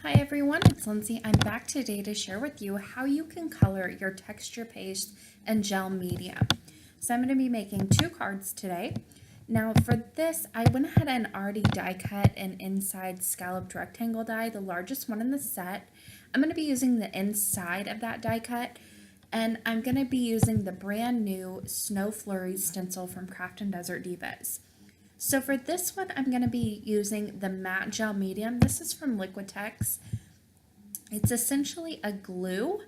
Hi everyone, it's Lindsay. I'm back today to share with you how you can color your texture paste and gel medium. So I'm going to be making two cards today. Now for this, I went ahead and already die cut an inside scalloped rectangle die, the largest one in the set. I'm going to be using the inside of that die cut, and I'm going to be using the brand new Snow Flurry stencil from Craft & Desert Divas. So for this one, I'm going to be using the matte gel medium. This is from Liquitex. It's essentially a glue,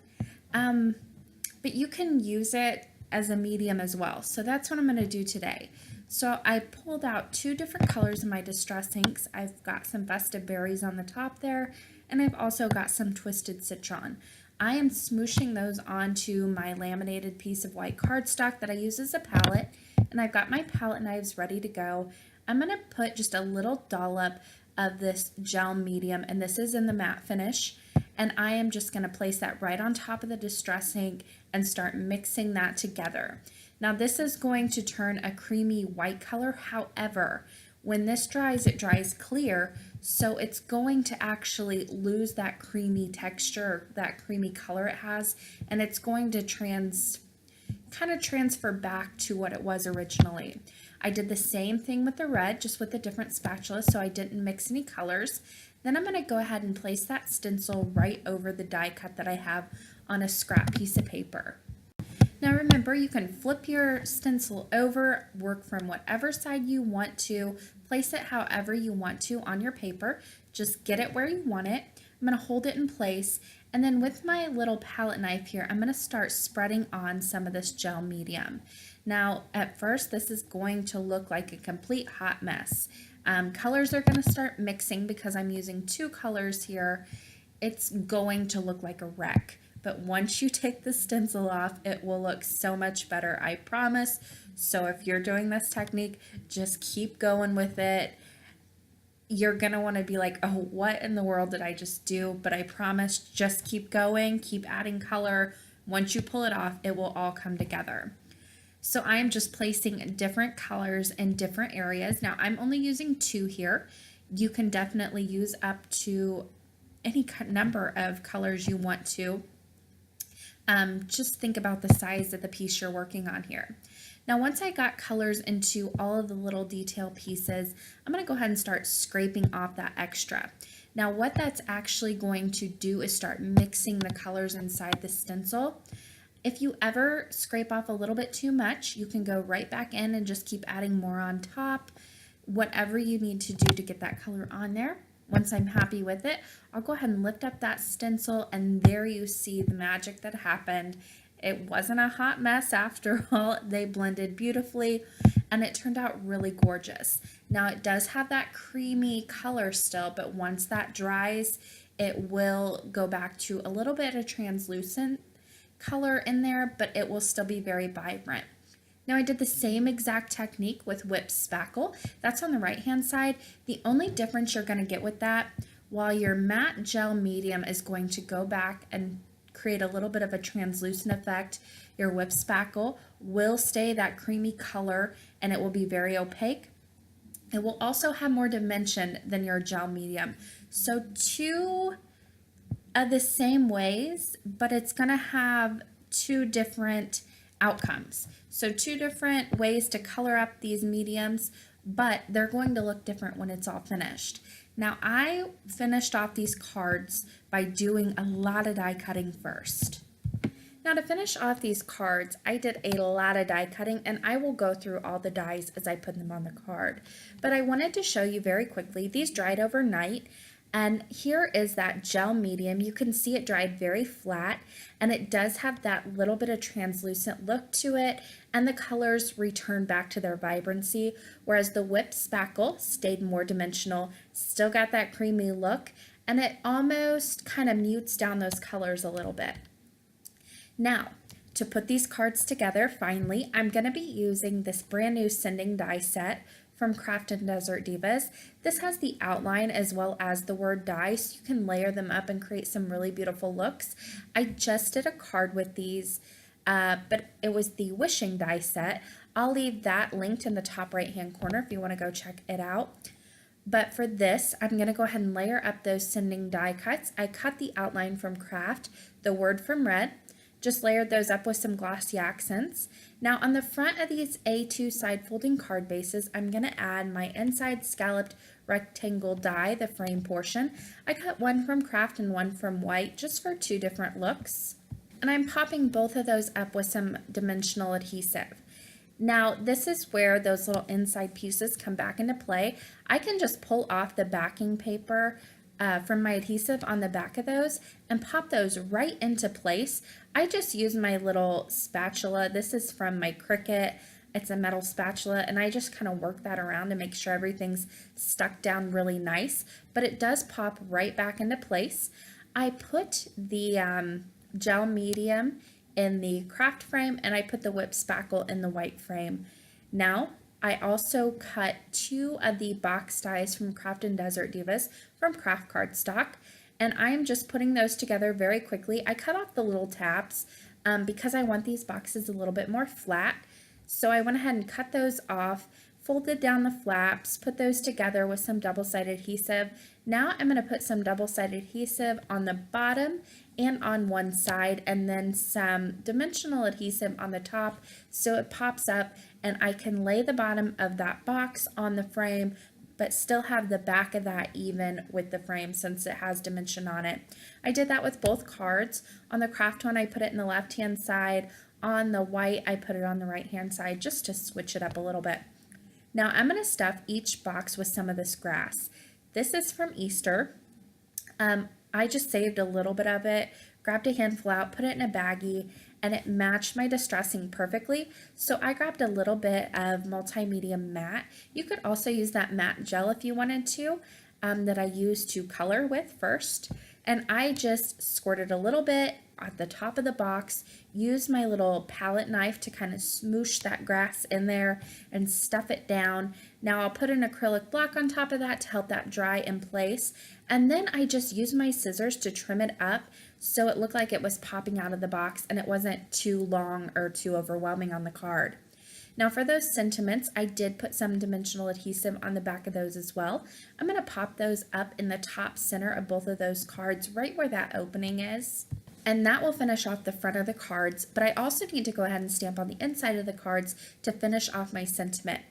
but you can use it as a medium as well. So that's what I'm going to do today. So I pulled out two different colors in my Distress inks. I've got some Festive Berries on the top there, and I've also got some Twisted Citron. I am smooshing those onto my laminated piece of white cardstock that I use as a palette, and I've got my palette knives ready to go. I'm going to put just a little dollop of this gel medium, and this is in the matte finish, and I am just going to place that right on top of the Distress ink and start mixing that together. Now this is going to turn a creamy white color. However, when this dries, it dries clear, so it's going to actually lose that creamy texture, that creamy color it has, and it's going to kind of transfer back to what it was originally. I did the same thing with the red, just with a different spatula, so I didn't mix any colors. Then I'm going to go ahead and place that stencil right over the die cut that I have on a scrap piece of paper. Now remember, you can flip your stencil over, work from whatever side you want to, place it however you want to on your paper. Just get it where you want it. I'm going to hold it in place, and then with my little palette knife here, I'm going to start spreading on some of this gel medium. Now at first, this is going to look like a complete hot mess. Colors are going to start mixing because I'm using two colors here. It's going to look like a wreck. But once you take the stencil off, it will look so much better, I promise. So if you're doing this technique, just keep going with it. You're gonna wanna be like, oh, what in the world did I just do? But I promise, just keep going, keep adding color. Once you pull it off, it will all come together. So I'm just placing different colors in different areas. Now I'm only using two here. You can definitely use up to any number of colors you want to. Just think about the size of the piece you're working on here. Now, once I got colors into all of the little detail pieces, I'm going to go ahead and start scraping off that extra. Now, what that's actually going to do is start mixing the colors inside the stencil. If you ever scrape off a little bit too much, you can go right back in and just keep adding more on top, whatever you need to do to get that color on there. Once I'm happy with it, I'll go ahead and lift up that stencil, and there you see the magic that happened. It wasn't a hot mess after all. They blended beautifully, and it turned out really gorgeous. Now it does have that creamy color still, but once that dries, it will go back to a little bit of translucent color in there, but it will still be very vibrant. Now I did the same exact technique with whipped spackle. That's on the right hand side. The only difference you're going to get with that, while your matte gel medium is going to go back and create a little bit of a translucent effect, your whipped spackle will stay that creamy color and it will be very opaque. It will also have more dimension than your gel medium. So two of the same ways, but it's going to have two different outcomes. So two different ways to color up these mediums, but they're going to look different when it's all finished. Now I finished off these cards by doing a lot of die cutting first. Now to finish off these cards, I did a lot of die cutting, and I will go through all the dies as I put them on the card. But I wanted to show you very quickly, these dried overnight. And here is that gel medium. You can see it dried very flat, and it does have that little bit of translucent look to it, and the colors return back to their vibrancy, whereas the whipped spackle stayed more dimensional, still got that creamy look, and it almost kind of mutes down those colors a little bit. Now, to put these cards together, finally, I'm going to be using this brand new sending die set from Craft & Desert Divas. This has the outline as well as the word die, so you can layer them up and create some really beautiful looks. I just did a card with these, but it was the wishing die set. I'll leave that linked in the top right hand corner if you want to go check it out. But for this, I'm going to go ahead and layer up those sending die cuts. I cut the outline from Craft, the word from Red, just layered those up with some glossy accents. Now on the front of these A2 side folding card bases, I'm going to add my inside scalloped rectangle die, the frame portion. I cut one from Craft and one from White just for two different looks. And I'm popping both of those up with some dimensional adhesive. Now this is where those little inside pieces come back into play. I can just pull off the backing paper from my adhesive on the back of those and pop those right into place. I just use my little spatula. This is from my Cricut. It's a metal spatula, and I just kind of work that around to make sure everything's stuck down really nice, but it does pop right back into place. I put the gel medium in the Craft frame, and I put the whip spackle in the White frame. Now I also cut two of the box dies from Craft and Desert Divas from Craft Cardstock, and I'm just putting those together very quickly. I cut off the little tabs because I want these boxes a little bit more flat, so I went ahead and cut those off, folded down the flaps, put those together with some double-sided adhesive. Now I'm going to put some double-sided adhesive on the bottom and on one side, and then some dimensional adhesive on the top so it pops up, and I can lay the bottom of that box on the frame but still have the back of that even with the frame since it has dimension on it. I did that with both cards. On the Craft one, I put it in the left hand side. On the White, I put it on the right hand side just to switch it up a little bit. Now I'm going to stuff each box with some of this grass. This is from Easter. I just saved a little bit of it, grabbed a handful out, put it in a baggie, and it matched my distressing perfectly. So I grabbed a little bit of multimedia matte. You could also use that matte gel if you wanted to, that I used to color with first. And I just squirted a little bit at the top of the box, used my little palette knife to kind of smoosh that grass in there and stuff it down. Now I'll put an acrylic block on top of that to help that dry in place. And then I just used my scissors to trim it up so it looked like it was popping out of the box and it wasn't too long or too overwhelming on the card. Now for those sentiments, I did put some dimensional adhesive on the back of those as well. I'm going to pop those up in the top center of both of those cards right where that opening is. And that will finish off the front of the cards, but I also need to go ahead and stamp on the inside of the cards to finish off my sentiment.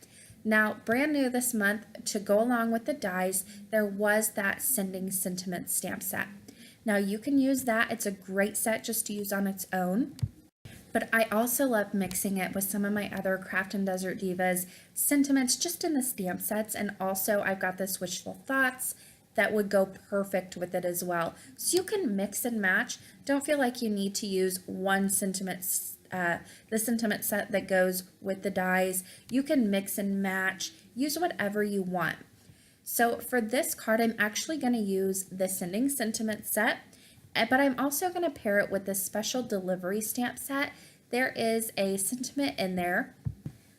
Now, brand new this month, to go along with the dies, there was that Sending Sentiment stamp set. Now you can use that. It's a great set just to use on its own. But I also love mixing it with some of my other Craft and Desert Divas sentiments just in the stamp sets. And also I've got this Wishful Thoughts that would go perfect with it as well. So you can mix and match. Don't feel like you need to use one sentiment, the sentiment set that goes with the dies. You can mix and match, use whatever you want. So for this card, I'm actually going to use the Sending Sentiment set, but I'm also going to pair it with the Special Delivery Stamp set. There is a sentiment in there.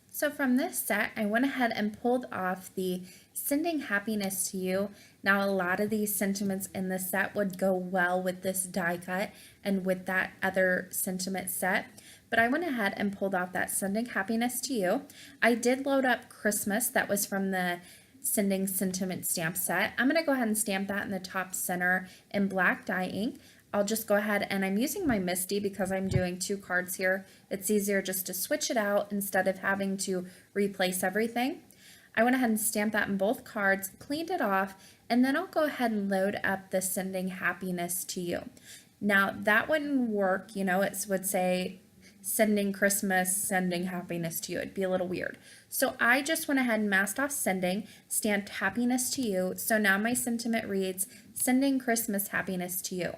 So from this set, I went ahead and pulled off the Sending Happiness to You. Now a lot of these sentiments in the set would go well with this die cut and with that other sentiment set. But I went ahead and pulled off that Sending Happiness to You. I did load up Christmas. That was from the Sending Sentiment stamp set. I'm going to go ahead and stamp that in the top center in black dye ink. I'll just go ahead, and I'm using my Misty because I'm doing two cards here. It's easier just to switch it out instead of having to replace everything. I went ahead and stamped that in both cards, cleaned it off, and then I'll go ahead and load up the Sending Happiness to You. Now that wouldn't work, you know, it would say Sending Christmas, Sending Happiness to You. It'd be a little weird. So I just went ahead and masked off Sending, stamped Happiness to You. So now my sentiment reads, Sending Christmas Happiness to You.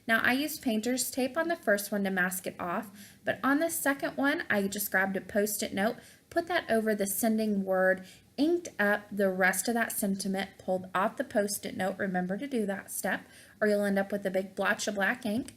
Now I used painter's tape on the first one to mask it off, but on the second one, I just grabbed a Post-it note, put that over the sending word, inked up the rest of that sentiment, pulled off the Post-it note. Remember to do that step, or you'll end up with a big blotch of black ink.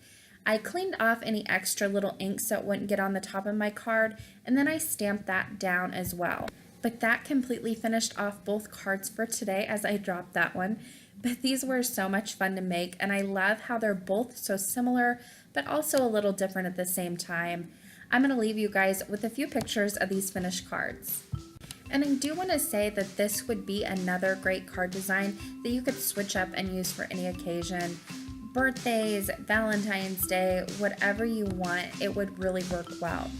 I cleaned off any extra little ink so it wouldn't get on the top of my card, and then I stamped that down as well. But that completely finished off both cards for today as I dropped that one. But these were so much fun to make, and I love how they're both so similar, but also a little different at the same time. I'm going to leave you guys with a few pictures of these finished cards. And I do want to say that this would be another great card design that you could switch up and use for any occasion. Birthdays, Valentine's Day, whatever you want, it would really work well.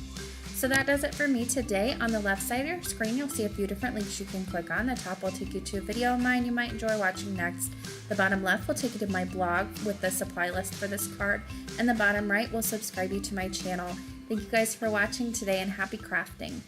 So that does it for me today. On the left side of your screen, you'll see a few different links you can click on. The top will take you to a video of mine you might enjoy watching next. The bottom left will take you to my blog with the supply list for this card. And the bottom right will subscribe you to my channel. Thank you guys for watching today, and happy crafting.